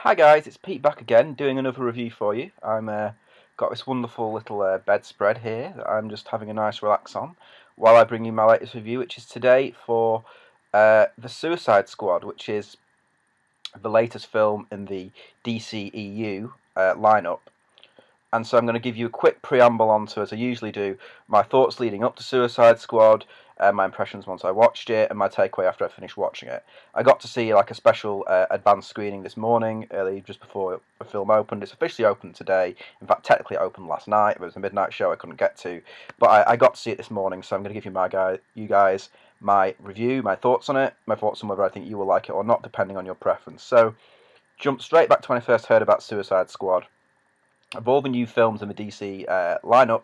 Hi guys, it's Pete back again doing another review for you. I'm got this wonderful little bedspread here that I'm just having a nice relax on while I bring you my latest review, which is today for The Suicide Squad, which is the latest film in the DCEU lineup. And so I'm going to give you a quick preamble onto, as I usually do, my thoughts leading up to Suicide Squad, my impressions once I watched it, and my takeaway after I finished watching it. I got to see like a special advanced screening this morning, early just before the film opened. It's officially open today. In fact, technically it opened last night. It was a midnight show I couldn't get to, but I got to see it this morning. So I'm going to give you guys my review, my thoughts on it, my thoughts on whether I think you will like it or not, depending on your preference. So jump straight back to when I first heard about Suicide Squad. Of all the new films in the DC lineup,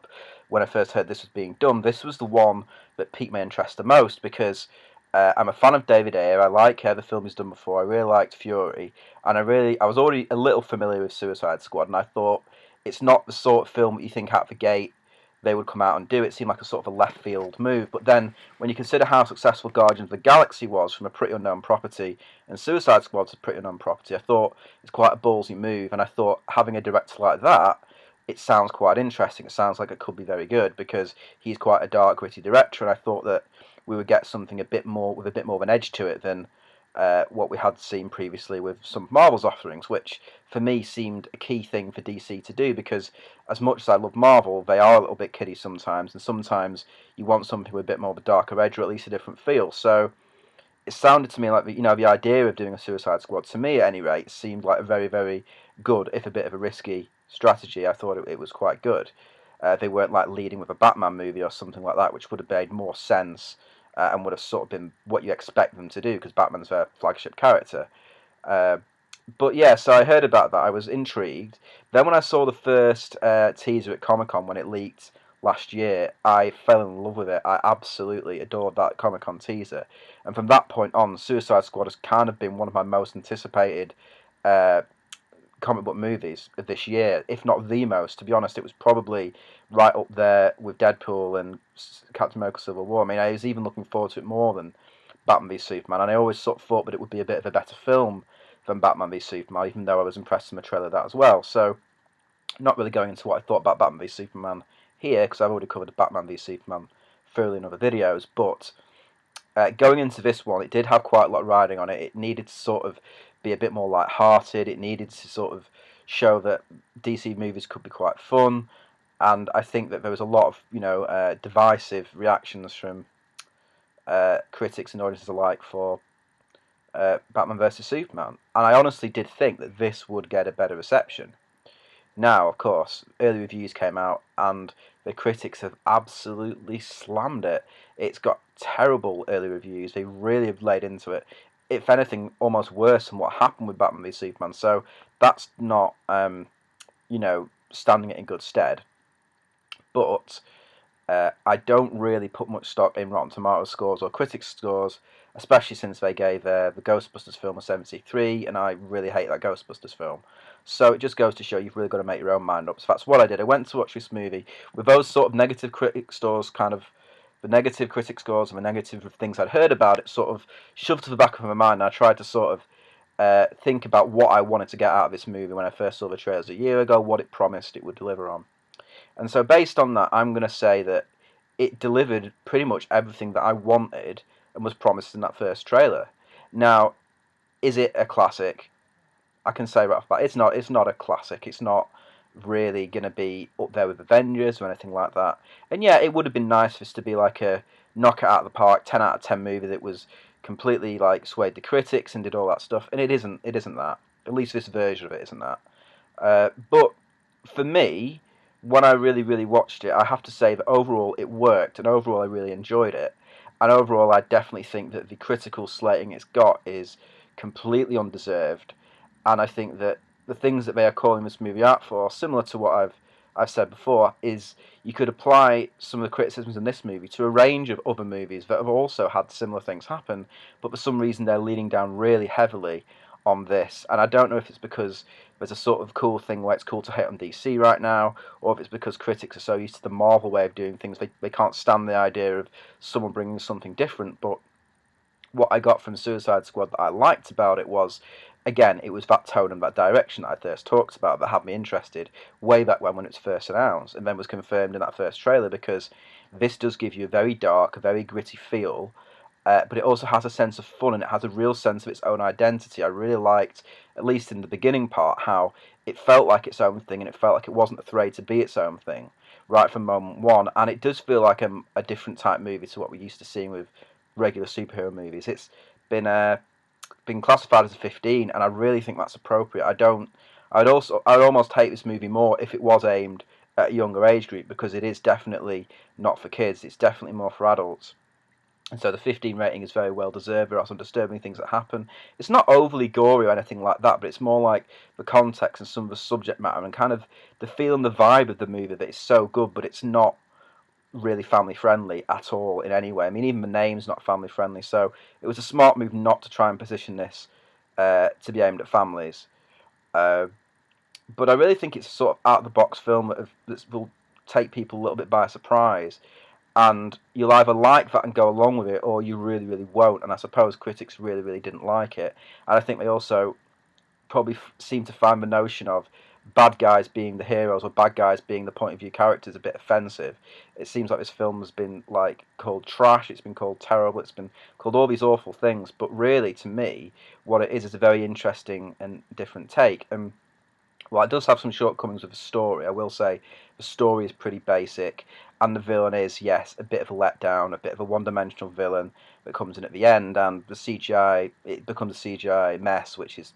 when I first heard this was being done, this was the one that piqued my interest the most because I'm a fan of David Ayer. I like how the film he's done before. I really liked Fury, and I was already a little familiar with Suicide Squad, and I thought it's not the sort of film that you think out of the gate they would come out and do. It seemed like a sort of a left field move. But then, when you consider how successful Guardians of the Galaxy was from a pretty unknown property, and Suicide Squad's a pretty unknown property, I thought it's quite a ballsy move. And I thought having a director like that, it sounds quite interesting. It sounds like it could be very good because he's quite a dark, gritty director. And I thought that we would get something a bit more with a bit more of an edge to it than what we had seen previously with some of Marvel's offerings, which for me seemed a key thing for DC to do because as much as I love Marvel, they are a little bit kiddie sometimes, and sometimes you want something with a bit more of a darker edge or at least a different feel. So it sounded to me like the idea of doing a Suicide Squad, to me at any rate, seemed like a very, very good, if a bit of a risky strategy. I thought it was quite good. They weren't like leading with a Batman movie or something like that, which would have made more sense and would have sort of been what you expect them to do because Batman's their flagship character. Uh, but yeah, so I heard about that. I was intrigued. Then when I saw the first teaser at Comic Con when it leaked last year, I fell in love with it. I absolutely adored that Comic Con teaser, and from that point on, Suicide Squad has kind of been one of my most anticipated uh, comic book movies of this year, if not the most. To be honest, it was probably right up there with Deadpool and Captain America: Civil War. I mean, I was even looking forward to it more than Batman v Superman, and I always sort of thought that it would be a bit of a better film than Batman v Superman, even though I was impressed in the trailer of that as well. So, not really going into what I thought about Batman v Superman here, because I've already covered Batman v Superman thoroughly in other videos, but going into this one, it did have quite a lot of riding on it. It needed to sort of be a bit more light-hearted. It needed to sort of show that DC movies could be quite fun, and I think that there was a lot of divisive reactions from critics and audiences alike for Batman vs Superman, and I honestly did think that this would get a better reception. Now, of course, early reviews came out, and the critics have absolutely slammed it. It's got terrible early reviews. They really have laid into it. If anything, almost worse than what happened with Batman v Superman. So that's not, standing it in good stead. But I don't really put much stock in Rotten Tomatoes scores or critics scores, especially since they gave the Ghostbusters film a 73, and I really hate that Ghostbusters film. So it just goes to show you've really got to make your own mind up. So that's what I did. I went to watch this movie with those sort of negative critic scores, kind of the negative critic scores and the negative things I'd heard about it, sort of shoved to the back of my mind. And I tried to sort of think about what I wanted to get out of this movie when I first saw the trailers a year ago, what it promised it would deliver on. And so, based on that, I'm going to say that it delivered pretty much everything that I wanted and was promised in that first trailer. Now, is it a classic? I can say right off the bat, it's not. It's not a classic. It's not really going to be up there with Avengers or anything like that. And yeah, it would have been nice for this to be like a knock it out of the park, 10 out of 10 movie that was completely like swayed the critics and did all that stuff. And it isn't. It isn't that. At least this version of it isn't that. But for me, when I really, really watched it, I have to say that overall it worked, and overall I really enjoyed it. And overall, I definitely think that the critical slating it's got is completely undeserved. And I think that the things that they are calling this movie out for, similar to what I've said before, is you could apply some of the criticisms in this movie to a range of other movies that have also had similar things happen, but for some reason they're leaning down really heavily on this. And I don't know if it's because there's a sort of cool thing where it's cool to hate on DC right now, or if it's because critics are so used to the Marvel way of doing things, they can't stand the idea of someone bringing something different. But what I got from Suicide Squad that I liked about it was, again, it was that tone and that direction that I first talked about that had me interested way back when it was first announced, and then was confirmed in that first trailer, because this does give you a very dark, a very gritty feel, but it also has a sense of fun, and it has a real sense of its own identity. I really liked, at least in the beginning part, how it felt like its own thing, and it felt like it wasn't afraid to be its own thing right from moment one. And it does feel like a different type movie to what we're used to seeing with regular superhero movies. It's been been classified as a 15, and I really think that's appropriate. I'd almost hate this movie more if it was aimed at a younger age group, because it is definitely not for kids. It's definitely more for adults. And so the 15 rating is very well deserved. There are some disturbing things that happen. It's not overly gory or anything like that, but it's more like the context and some of the subject matter and kind of the feel and the vibe of the movie that is so good, but it's not really family friendly at all in any way. I mean, even the name's not family friendly. So it was a smart move not to try and position this to be aimed at families. Uh, but I really think it's a sort of out of the box film that will take people a little bit by surprise, and you'll either like that and go along with it, or you really, really won't. And I suppose critics really, really didn't like it, and I think they also probably seem to find the notion of bad guys being the heroes or bad guys being the point of view characters a bit offensive. It seems like this film has been like called trash, it's been called terrible, it's been called all these awful things, but really, to me, what it is a very interesting and different take. And well, it does have some shortcomings with the story. I will say the story is pretty basic, and the villain is, yes, a bit of a letdown, a bit of a one-dimensional villain that comes in at the end, and the CGI, it becomes a CGI mess, which is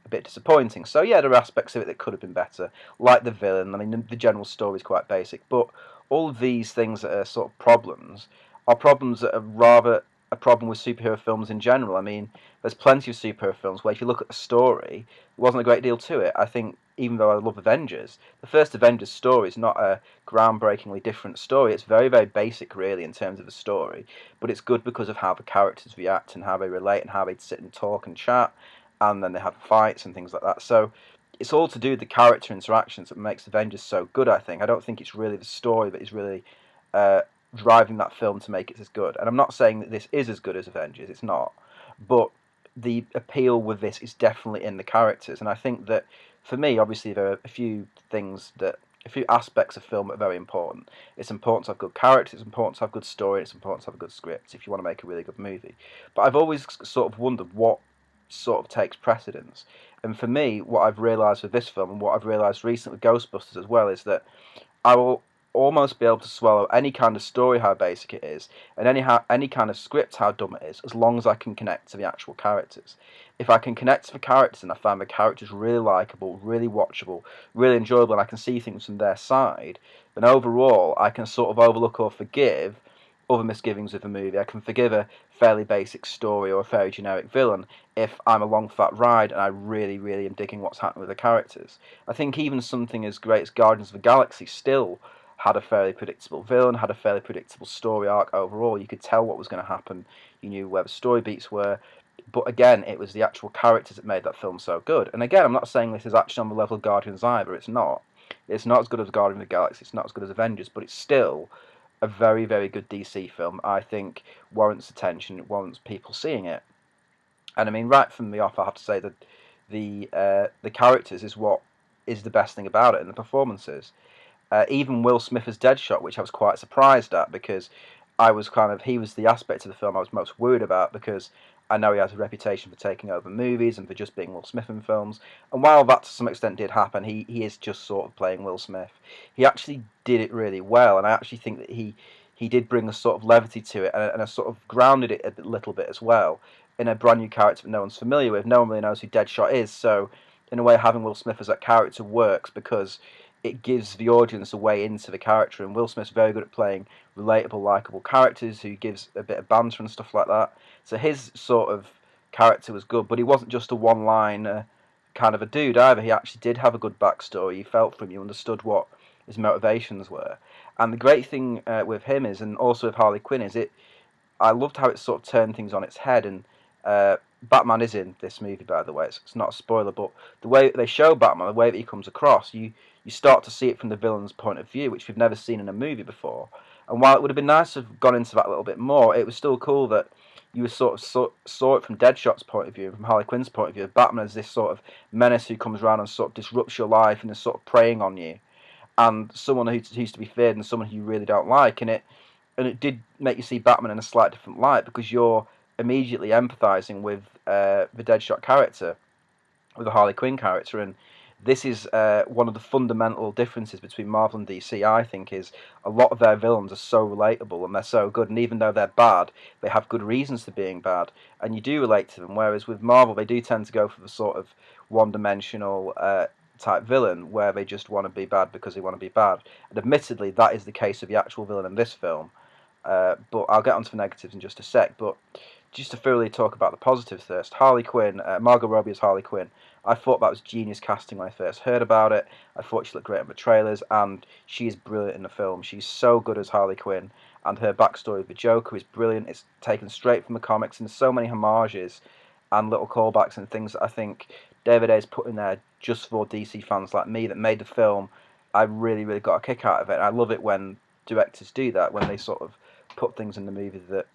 a bit disappointing. So yeah, there are aspects of it that could have been better, like the villain. I mean, the general story is quite basic, but all of these things that are sort of problems are problems that are rather a problem with superhero films in general. I mean, there's plenty of superhero films where if you look at the story, there wasn't a great deal to it. I think even though I love Avengers, the first Avengers story is not a groundbreakingly different story. It's very, very basic, really, in terms of the story, but it's good because of how the characters react and how they relate and how they sit and talk and chat, and then they have fights and things like that. So it's all to do with the character interactions that makes Avengers so good, I think. I don't think it's really the story that is really uh, driving that film to make it as good. And I'm not saying that this is as good as Avengers, it's not. But the appeal with this is definitely in the characters. And I think that, for me, obviously, there are a few things that, a few aspects of film that are very important. It's important to have good characters, it's important to have good story, it's important to have a good script if you want to make a really good movie. But I've always sort of wondered what sort of takes precedence. And for me, what I've realised with this film, and what I've realised recently with Ghostbusters as well, is that I will almost be able to swallow any kind of story, how basic it is, and any kind of script, how dumb it is, as long as I can connect to the actual characters. If I can connect to the characters and I find the characters really likeable, really watchable, really enjoyable, and I can see things from their side, then overall I can sort of overlook or forgive other misgivings of the movie. I can forgive a fairly basic story or a fairly generic villain if I'm along for that ride and I really, really am digging what's happening with the characters. I think even something as great as Guardians of the Galaxy still had a fairly predictable villain, had a fairly predictable story arc overall. You could tell what was going to happen. You knew where the story beats were. But again, it was the actual characters that made that film so good. And again, I'm not saying this is actually on the level of Guardians either. It's not. It's not as good as Guardians of the Galaxy. It's not as good as Avengers. But it's still a very, very good DC film. I think warrants attention. It warrants people seeing it. And I mean, right from the off, I have to say that the characters is what is the best thing about it, and the performances. Even Will Smith as Deadshot, which I was quite surprised at, because he was the aspect of the film I was most worried about, because I know he has a reputation for taking over movies and for just being Will Smith in films. And while that to some extent did happen, he is just sort of playing Will Smith. He actually did it really well, and I actually think that he did bring a sort of levity to it, and a sort of grounded it a little bit as well, in a brand new character that no one's familiar with. No one really knows who Deadshot is, so in a way having Will Smith as that character works, because it gives the audience a way into the character, and Will Smith's very good at playing relatable, likeable characters who gives a bit of banter and stuff like that. So his sort of character was good, but he wasn't just a one-line kind of a dude either. He actually did have a good backstory. You felt for him, you understood what his motivations were. And the great thing with him is, and also with Harley Quinn, is I loved how it sort of turned things on its head. And Batman is in this movie, by the way. It's not a spoiler, but the way they show Batman, the way that he comes across, you start to see it from the villain's point of view, which we've never seen in a movie before. And while it would have been nice to have gone into that a little bit more, it was still cool that you sort of saw it from Deadshot's point of view, from Harley Quinn's point of view. Batman is this sort of menace who comes around and sort of disrupts your life and is sort of preying on you, and someone who's to be feared and someone who you really don't like. And it did make you see Batman in a slightly different light because you're immediately empathising with the Deadshot character, with the Harley Quinn character, and this is one of the fundamental differences between Marvel and DC, I think, is a lot of their villains are so relatable and they're so good, and even though they're bad, they have good reasons for being bad, and you do relate to them, whereas with Marvel, they do tend to go for the sort of one-dimensional type villain, where they just want to be bad because they want to be bad. And admittedly, that is the case of the actual villain in this film, but I'll get onto the negatives in just a sec, but just to thoroughly talk about the positives first, Harley Quinn, Margot Robbie as Harley Quinn, I thought that was genius casting when I first heard about it. I thought she looked great in the trailers, and she is brilliant in the film. She's so good as Harley Quinn, and her backstory with the Joker is brilliant. It's taken straight from the comics, and so many homages and little callbacks and things that I think David Ayer's put in there just for DC fans like me that made the film. I really, really got a kick out of it. And I love it when directors do that, when they sort of put things in the movie that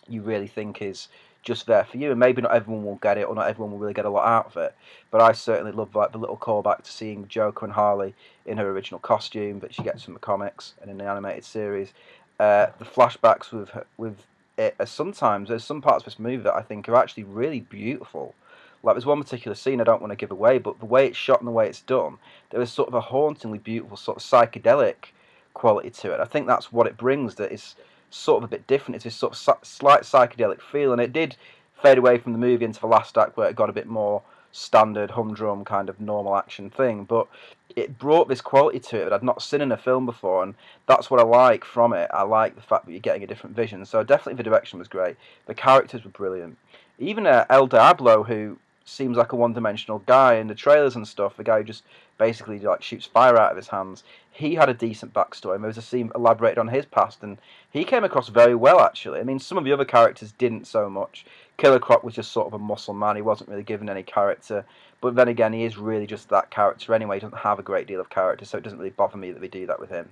you really think is just there for you, and maybe not everyone will get it, or not everyone will really get a lot out of it. But I certainly love like the little callback to seeing Joker and Harley in her original costume that she gets from the comics and in the animated series. The flashbacks with it, sometimes there's some parts of this movie that I think are actually really beautiful. Like there's one particular scene I don't want to give away, but the way it's shot and the way it's done, there is sort of a hauntingly beautiful sort of psychedelic quality to it. I think that's what it brings. That is sort of a bit different. It's this sort of slight psychedelic feel, and it did fade away from the movie into the last act where it got a bit more standard humdrum kind of normal action thing, but it brought this quality to it that I'd not seen in a film before, and that's what I like from it. I like the fact that you're getting a different vision, so definitely the direction was great. The characters were brilliant. Even El Diablo, who seems like a one-dimensional guy in the trailers and stuff, the guy who just basically like shoots fire out of his hands, he had a decent backstory, and there was a scene elaborated on his past, and he came across very well, actually. I mean, some of the other characters didn't so much. Killer Croc was just sort of a muscle man, he wasn't really given any character, but then again, he is really just that character anyway, he doesn't have a great deal of character, so it doesn't really bother me that they do that with him.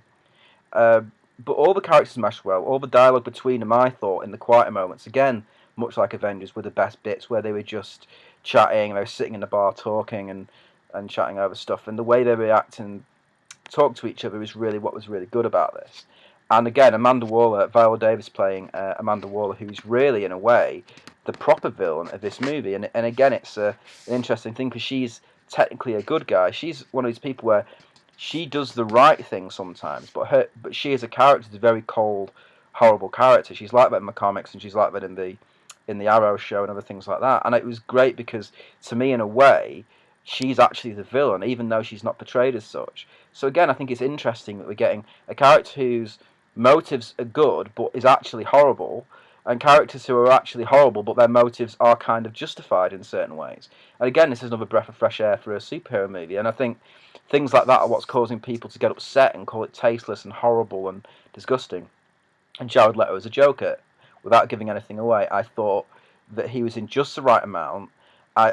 But all the characters mesh well, all the dialogue between them, I thought, in the quieter moments, again, much like Avengers, were the best bits, where they were just chatting, they were sitting in the bar talking and chatting over stuff, and the way they react and talk to each other is really what was really good about this. And again, Amanda Waller, Viola Davis playing Amanda Waller, who's really, in a way, the proper villain of this movie. And again, it's an interesting thing because she's technically a good guy. She's one of these people where she does the right thing sometimes, but she as a character is a very cold, horrible character. She's like that in the comics, and she's like that in the Arrow show and other things like that. And it was great because, to me, in a way, she's actually the villain, even though she's not portrayed as such. So again, I think it's interesting that we're getting a character whose motives are good but is actually horrible, and characters who are actually horrible but their motives are kind of justified in certain ways. And again, this is another breath of fresh air for a superhero movie, and I think things like that are what's causing people to get upset and call it tasteless and horrible and disgusting. And Jared Leto as a Joker, without giving anything away, I thought that he was in just the right amount.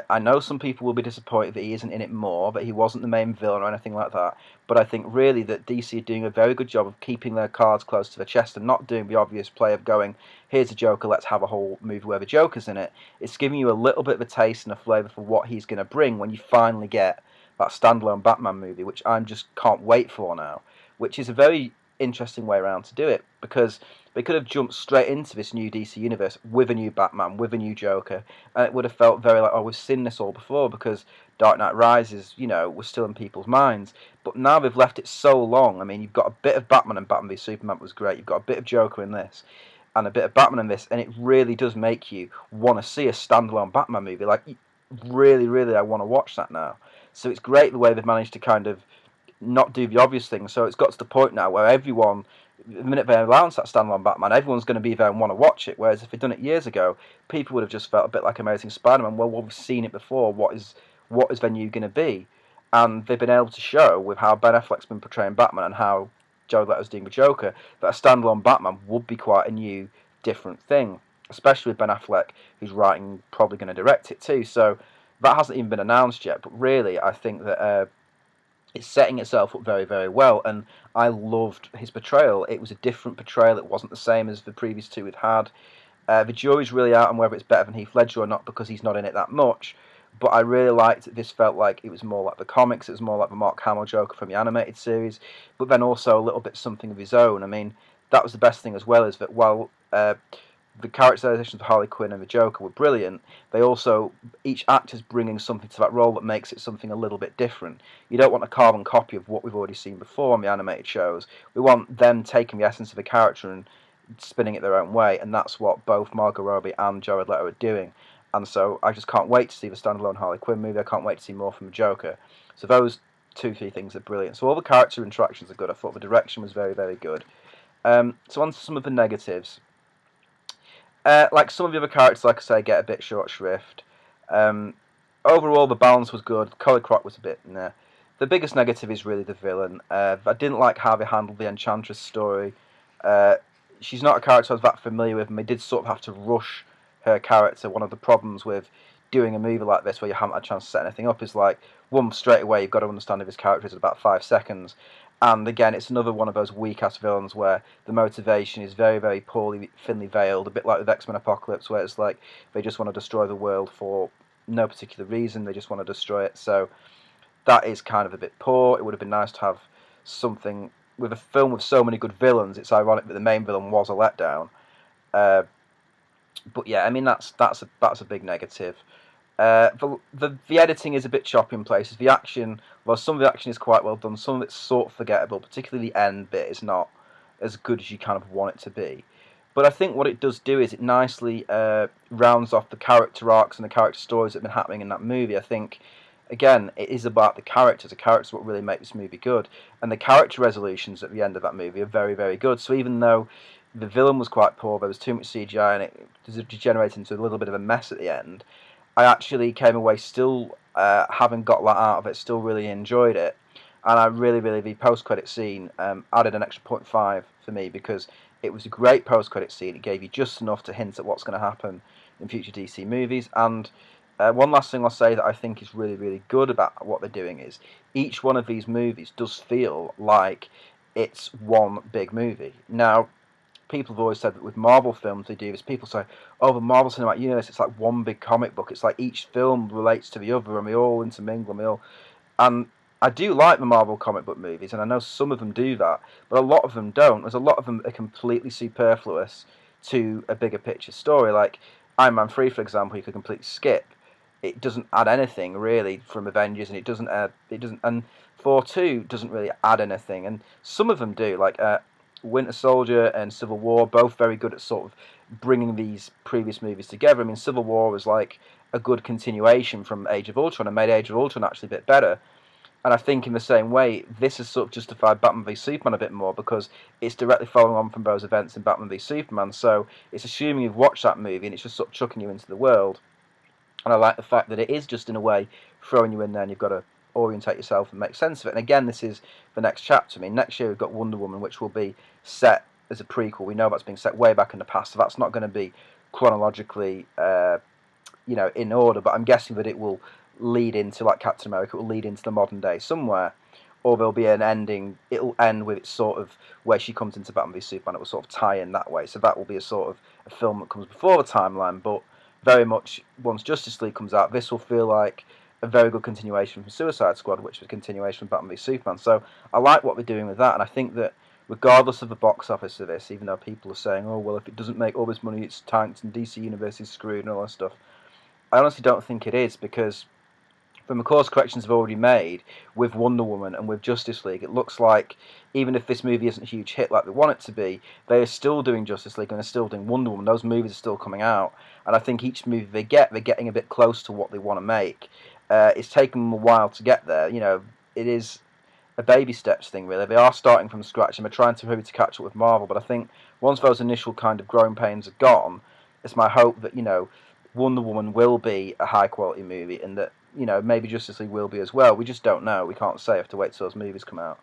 I know some people will be disappointed that he isn't in it more, that he wasn't the main villain or anything like that, but I think really that DC are doing a very good job of keeping their cards close to their chest and not doing the obvious play of going, here's a Joker, let's have a whole movie where the Joker's in it. It's giving you a little bit of a taste and a flavour for what he's going to bring when you finally get that standalone Batman movie, which I just can't wait for now, which is a very interesting way around to do it, because they could have jumped straight into this new DC universe with a new Batman, with a new Joker, and it would have felt very like, oh, we've seen this all before, because Dark Knight Rises, was still in people's minds. But now they've left it so long. I mean, you've got a bit of Batman and Batman v Superman was great. You've got a bit of Joker in this, and a bit of Batman in this, and it really does make you want to see a standalone Batman movie. Like, really, really, I want to watch that now. So it's great the way they've managed to kind of not do the obvious thing. So it's got to the point now where everyone, the minute they announce that standalone Batman, everyone's going to be there and want to watch it. Whereas if they'd done it years ago, people would have just felt a bit like Amazing Spider-Man. Well, we've seen it before. What is their new going to be? And they've been able to show with how Ben Affleck's been portraying Batman and how Jared Leto's doing the Joker that a standalone Batman would be quite a new, different thing. Especially with Ben Affleck, who's writing, probably going to direct it too. So that hasn't even been announced yet. But really, I think that it's setting itself up very, very well, and I loved his portrayal. It was a different portrayal. It wasn't the same as the previous two we'd had. The jury's really out on whether it's better than Heath Ledger or not because he's not in it that much. But I really liked that this felt like it was more like the comics. It was more like the Mark Hamill Joker from the animated series, but then also a little bit something of his own. I mean, that was the best thing as well, is that while the characterizations of Harley Quinn and the Joker were brilliant, they also, each actor's bringing something to that role that makes it something a little bit different. You don't want a carbon copy of what we've already seen before on the animated shows. We want them taking the essence of the character and spinning it their own way, and that's what both Margot Robbie and Jared Leto are doing. And so I just can't wait to see the standalone Harley Quinn movie. I can't wait to see more from the Joker. So those two, three things are brilliant. So all the character interactions are good. I thought the direction was very, very good. So on to some of the negatives. Like some of the other characters, like I say, get a bit short shrift. Overall, the balance was good. Collie Croc was a bit nah. The biggest negative is really the villain. I didn't like how they handled the Enchantress story. She's not a character I was that familiar with, and they did sort of have to rush her character. One of the problems with doing a movie like this, where you haven't had a chance to set anything up, is like, one, straight away you've got to understand who his character is in about 5 seconds. And again, it's another one of those weak-ass villains where the motivation is very, very poorly, thinly veiled, a bit like with X-Men Apocalypse, where it's like they just want to destroy the world for no particular reason, they just want to destroy it. So that is kind of a bit poor. It would have been nice to have something with a film with so many good villains. It's ironic that the main villain was a letdown. But yeah, I mean that's a big negative. The editing is a bit choppy in places. The action, well, some of the action is quite well done. Some of it's sort of forgettable. Particularly the end bit is not as good as you kind of want it to be. But I think what it does do is it nicely rounds off the character arcs and the character stories that have been happening in that movie. I think, again, it is about the characters. The characters are what really make this movie good. And the character resolutions at the end of that movie are very, very good. So even though the villain was quite poor, there was too much CGI and it degenerated into a little bit of a mess at the end, I actually came away still having got that out of it, still really enjoyed it. And I really, really, the post-credit scene added an extra 0.5 for me because it was a great post-credit scene. It gave you just enough to hint at what's going to happen in future DC movies. And one last thing I'll say that I think is really, really good about what they're doing is each one of these movies does feel like it's one big movie. Now, people have always said that with Marvel films they do this. People say, oh, the Marvel Cinematic Universe, it's like one big comic book. It's like each film relates to the other and we all intermingle and we all... And I do like the Marvel comic book movies, and I know some of them do that, but a lot of them don't. There's a lot of them that are completely superfluous to a bigger picture story. Like Iron Man 3, for example, you could completely skip. It doesn't add anything really from Avengers, and it doesn't and Thor 2 doesn't really add anything, and some of them do, like Winter Soldier and Civil War, both very good at sort of bringing these previous movies together. I mean, Civil War was like a good continuation from Age of Ultron and made Age of Ultron actually a bit better. And I think in the same way, this has sort of justified Batman v Superman a bit more because it's directly following on from those events in Batman v Superman. So it's assuming you've watched that movie and it's just sort of chucking you into the world. And I like the fact that it is just in a way throwing you in there and you've got to orientate yourself and make sense of it. And again, this is the next chapter. I mean, next year we've got Wonder Woman, which will be set as a prequel. We know that's being set way back in the past, so that's not going to be chronologically, in order. But I'm guessing that it will lead into, like Captain America, it will lead into the modern day somewhere. Or there'll be an ending, it'll end with it sort of where she comes into Batman v Superman, it will sort of tie in that way. So that will be a sort of a film that comes before the timeline, but very much once Justice League comes out, this will feel like a very good continuation from Suicide Squad, which was a continuation from Batman v Superman. So I like what they're doing with that, and I think that regardless of the box office of this, even though people are saying, oh, well, if it doesn't make all this money, it's tanked and DC Universe is screwed and all that stuff, I honestly don't think it is, because from the course corrections they've already made with Wonder Woman and with Justice League, it looks like even if this movie isn't a huge hit like they want it to be, they are still doing Justice League and they're still doing Wonder Woman. Those movies are still coming out, and I think each movie they're getting a bit close to what they want to make. It's taken them a while to get there. It is a baby steps thing, really. They are starting from scratch and they're trying to hurry to catch up with Marvel, but I think once those initial kind of growing pains are gone, it's my hope that, Wonder Woman will be a high quality movie and that, maybe Justice League will be as well. We just don't know. We can't say. We have to wait till those movies come out.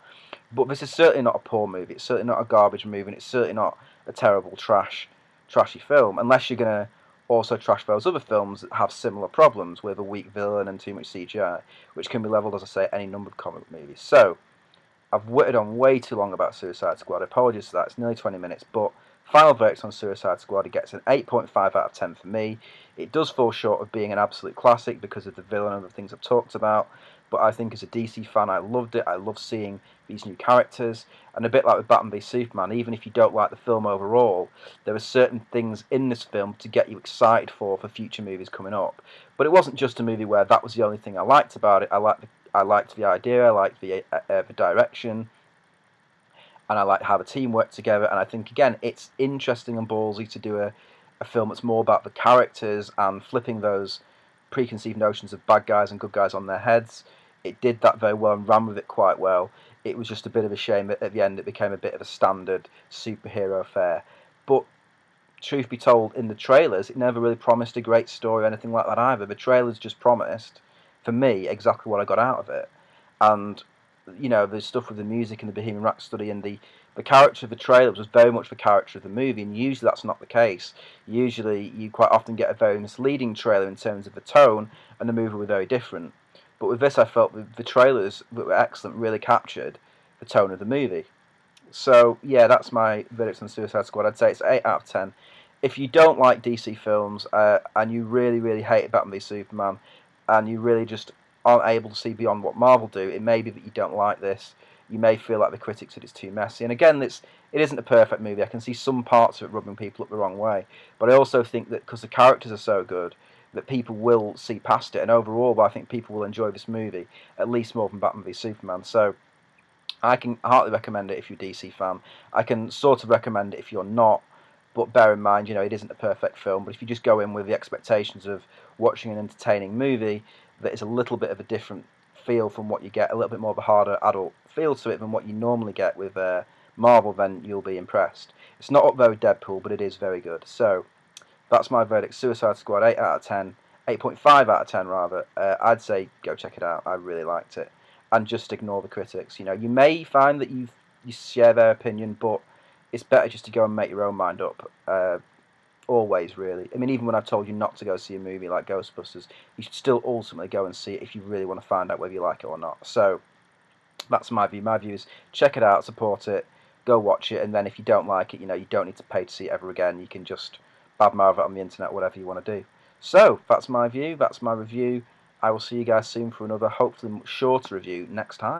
But this is certainly not a poor movie. It's certainly not a garbage movie, and it's certainly not a terrible, trashy film, unless you're going to also trash those other films that have similar problems with a weak villain and too much CGI, which can be levelled, as I say, at any number of comic movies. So, I've whittled on way too long about Suicide Squad. Apologies for that. It's nearly 20 minutes, but Final verdict on Suicide Squad, it gets an 8.5 out of 10 for me. It does fall short of being an absolute classic because of the villain and the things I've talked about, but I think as a DC fan I loved it. I love seeing these new characters, and a bit like with Batman v Superman, even if you don't like the film overall, there are certain things in this film to get you excited for future movies coming up. But it wasn't just a movie where that was the only thing I liked about it. I liked the idea, I liked the direction, and I like how the team work together. And I think again, it's interesting and ballsy to do a film that's more about the characters and flipping those preconceived notions of bad guys and good guys on their heads. It did that very well and ran with it quite well. It was just a bit of a shame that at the end it became a bit of a standard superhero affair. But truth be told, in the trailers, it never really promised a great story or anything like that either. The trailers just promised, for me, exactly what I got out of it. And, you know, the stuff with the music and the Bohemian Rhapsody and the character of the trailers was very much the character of the movie, and usually that's not the case. Usually you quite often get a very misleading trailer in terms of the tone, and the movie was very different. But with this, I felt the trailers that were excellent really captured the tone of the movie. So yeah, that's my verdict on Suicide Squad. I'd say it's 8 out of 10. If you don't like DC films and you really, really hate Batman v Superman, and you really just aren't able to see beyond what Marvel do, it may be that you don't like this. You may feel like the critics said it's too messy. And again, it isn't a perfect movie. I can see some parts of it rubbing people up the wrong way. But I also think that because the characters are so good, that people will see past it. And overall, I think people will enjoy this movie at least more than Batman v Superman. So I can heartily recommend it if you're a DC fan. I can sort of recommend it if you're not, but bear in mind, you know, it isn't a perfect film. But if you just go in with the expectations of watching an entertaining movie that is a little bit of a different feel from what you get, a little bit more of a harder adult feel to it than what you normally get with Marvel, then you'll be impressed. It's not up there with Deadpool, but it is very good. So that's my verdict. Suicide Squad, 8 out of 10. 8.5 out of 10 rather. I'd say go check it out. I really liked it. And just ignore the critics. You know, you may find that you share their opinion, but it's better just to go and make your own mind up. Always, really. I mean, even when I've told you not to go see a movie like Ghostbusters, you should still ultimately go and see it if you really want to find out whether you like it or not. So that's my view. My view is check it out, support it, go watch it, and then if you don't like it, you know, you don't need to pay to see it ever again. You can just badmouth it on the internet, whatever you want to do. So that's my view. That's my review. I will see you guys soon for another, hopefully much shorter review next time.